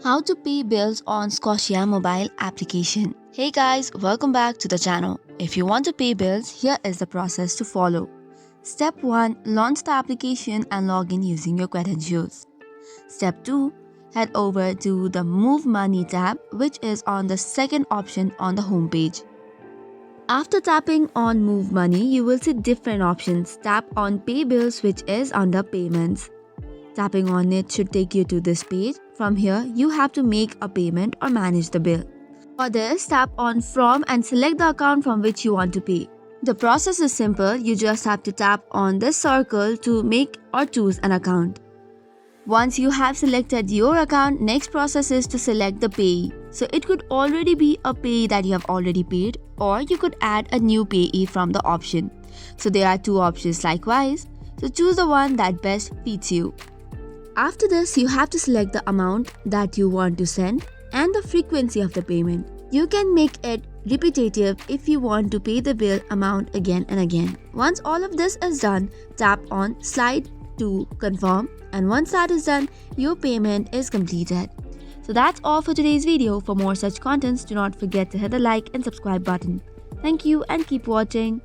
How to pay bills on Scotia mobile application. Hey guys, welcome back to the channel. If you want to pay bills, here is the process to follow. Step 1. Launch the application and log in using your credentials. Step 2. Head over to the Move Money tab, which is on the second option on the home page. After tapping on Move Money, you will see different options. Tap on Pay Bills, which is under Payments. Tapping on it should take you to this page. From here, you have to make a payment or manage the bill. For this, tap on From and select the account from which you want to pay. The process is simple. You just have to tap on this circle to make or choose an account. Once you have selected your account, next process is to select the payee. So it could already be a payee that you have already paid, or you could add a new payee from the option. So there are two options likewise. So choose the one that best fits you. After this, you have to select the amount that you want to send and the frequency of the payment. You can make it repetitive if you want to pay the bill amount again and again. Once all of this is done, tap on Slide to confirm, and once that is done, your payment is completed. So that's all for today's video. For more such contents, do not forget to hit the like and subscribe button. Thank you and keep watching.